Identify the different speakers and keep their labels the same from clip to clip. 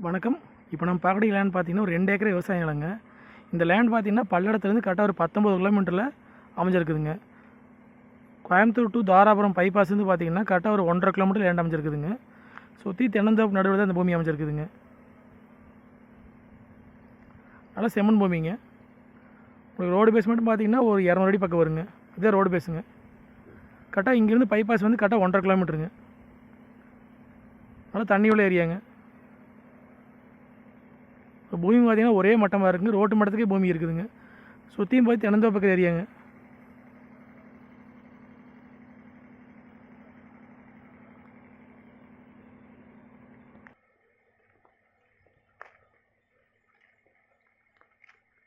Speaker 1: வணக்கம். இப்போ நம்ம பார்க்கக்கூடிய லேண்ட் பார்த்தீங்கன்னா ஒரு 2 ஏக்கர் விவசாய நிலங்க. இந்த லேண்ட் பார்த்தீங்கன்னா பல்லடத்துலேருந்து கரெக்டாக ஒரு 19 கிலோமீட்டரில் அமைஞ்சிருக்குதுங்க. கோயம்புத்தூர் டு தாராபுரம் பைபாஸ் வந்து பார்த்தீங்கன்னா கரெக்டாக ஒரு 1.5 கிலோமீட்டர் லேண்ட் அமைஞ்சிருக்குதுங்க. சுற்றி தென்னந்தோப்பு நடுவில் தான் இந்த பூமி அமைஞ்சிருக்குதுங்க. நல்லா செம்மண் பூமிங்க. உங்களுக்கு ரோடு பேஸ் மட்டும் பார்த்தீங்கன்னா ஒரு 200 அடி பக்கம் வருங்க. இதே ரோடு பேஸுங்க. கரெக்டாக இங்கேருந்து பைபாஸ் வந்து கரெக்டாக 1.5 கிலோமீட்டருங்க. நல்லா தண்ணி உள்ள ஏரியாங்க. பூமி பார்த்தீங்கன்னா ஒரே மட்டமாக இருக்குங்க. ரோட்டு மட்டத்துக்கே பூமி இருக்குதுங்க. சுற்றியும் போய் தென்னந்தோப்பு ஏரியாங்க.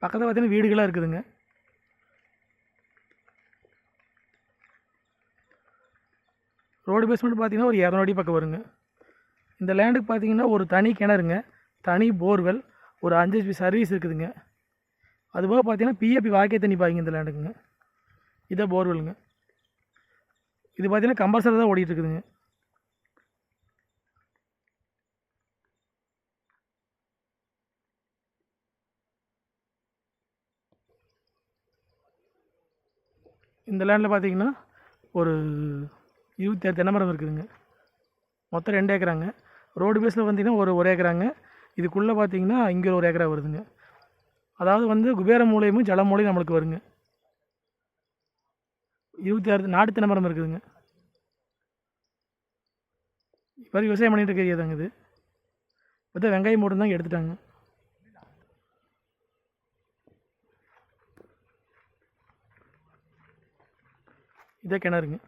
Speaker 1: பக்கத்தில் பார்த்தீங்கன்னா வீடுகளாக இருக்குதுங்க. ரோடு பேஸ்மெண்ட் பார்த்தீங்கன்னா ஒரு 200 அடி பக்கம் வருங்க. இந்த லேண்டுக்கு பார்த்தீங்கன்னா ஒரு தனி கிணறுங்க, தனி போர்வெல், ஒரு 5 HP சர்வீஸ் இருக்குதுங்க. அதுபோக பார்த்தீங்கன்னா பிஏபி வாய்க்கை தண்ணி பாய்ங்க இந்த லேண்டுக்குங்க. இதை போர்வெலுங்க. இது பார்த்தீங்கன்னா கம்பல்சரி தான் ஓடிட்டு இருக்குதுங்க. இந்த லேண்டில் பார்த்தீங்கன்னா ஒரு 26 தென்னை மரம் இருக்குதுங்க. மொத்தம் 2 ஏக்கராங்க. ரோடு பேஸில் பார்த்தீங்கன்னா ஒரு ஏக்கராங்க. இதுக்குள்ளே பார்த்தீங்கன்னா இங்கே ஒரு ஏக்கரா வருதுங்க. அதாவது வந்து குபேர மூலையும் ஜல மூலையும் நம்மளுக்கு வருங்க. 26 நாட்டு தென்னை மரம் இருக்குதுங்க. இப்போ விவசாயம் பண்ணிட்டு இருக்க ஏரியாதாங்க இது. இப்போ வெங்காயம் போட்டுருந்தாங்க எடுத்துட்டாங்க. இதே கிணறுங்க.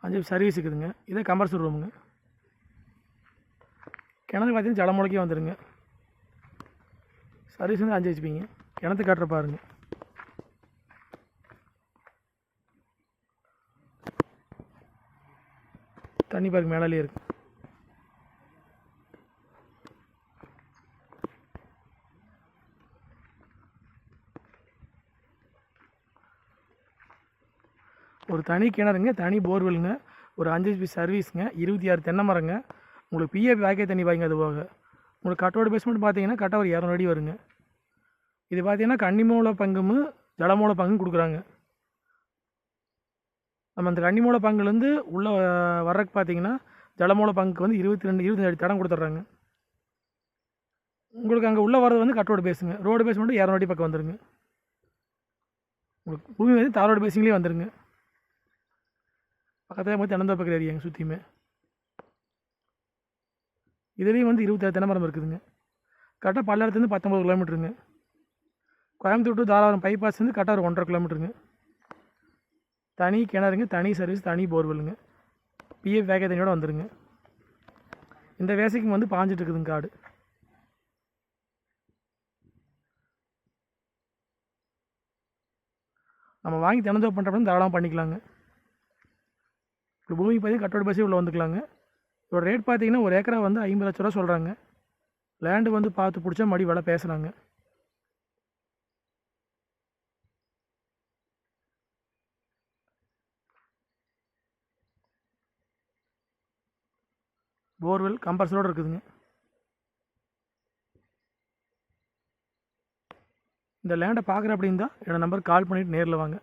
Speaker 1: அஞ்சு சர்வீஸ் இருக்குதுங்க. இதே கம்பர்சர் ரூமுங்க. கிணறு பார்த்தீங்கன்னா ஜலமுளைக்கே வந்துடுங்க. சர்வீஸ் வந்து 5 HPங்க. கிணத்து காட்டுற பாருங்க. தண்ணி பாருங்க மேலே இருக்கு. ஒரு தனி கிணறுங்க, தனி போர்வெலுங்க, ஒரு 5 HP சர்வீஸுங்க, 26 தென்னை மரங்க. உங்களுக்கு பிஏபி வாய்க்கை தண்ணி பாய்ங்க. அது போக உங்களுக்கு கட்டோட பேஸ்மெண்ட் பார்த்தீங்கன்னா கரெக்டாக ஒரு 200 அடி வருங்க. இது பார்த்தீங்கன்னா கன்னிமூல பங்கும் ஜலமூல பங்கும் கொடுக்குறாங்க. நம்ம அந்த கன்னிமூல பங்குலேருந்து உள்ளே வர்றதுக்கு பார்த்தீங்கன்னா ஜலமூல பங்குக்கு வந்து 22 அடி தடம் கொடுத்துட்றாங்க. உங்களுக்கு அங்கே உள்ளே வர்றது வந்து கட்டோட பேஸுங்க. ரோடு பேஸ் மட்டும் 200 அடி பக்கம் வந்துடுங்க. உங்களுக்கு பூமி வந்து தாரோட பேஸிங்லேயே வந்துடுங்க. பக்கத்தில் போய் தென்னந்தோப்பு ஏரியாங்க சுற்றியுமே. இதுலேயும் வந்து 26 தென்னை மரம் இருக்குதுங்க. கரெக்டாக பல்லடத்துலேருந்து 19 கிலோமீட்டருங்க. கோயம்புத்தூர் டு தாராபுரம் பைபாஸ் வந்து கரெக்டாக ஒரு 1.5 கிலோமீட்டருங்க. தனி கிணறுங்க, தனி சர்வீஸ், தனி போர்வெலுங்க. பிஎஃப் வேகை தண்ணியோட வந்துடுங்க. இந்த வேசைக்கு வந்து பாஞ்சிட்டு இருக்குதுங்க காடு. நம்ம வாங்கி தென்னந்தோப்பு பண்ணுறப்ப தாராளமாக பண்ணிக்கலாங்க. இப்போ பூமிக்கு பார்த்தீங்கன்னா கட்டோட பஸ்ஸே உள்ளே வந்துக்கலாங்க. இதோட ரேட் பார்த்தீங்கன்னா ஒரு ஏக்கரா வந்து 50 லட்ச ரூபா சொல்கிறாங்க. லேண்டு வந்து பார்த்து பிடிச்சா மடி விலை பேசுகிறாங்க. போர்வெல் கம்பர்சரோடு இருக்குதுங்க. இந்த லேண்டை பார்க்குற அப்படின்னு தான் என்னோடய நம்பருக்கு கால் பண்ணிவிட்டு நேரில் வாங்க.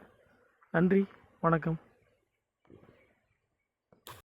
Speaker 1: நன்றி, வணக்கம்.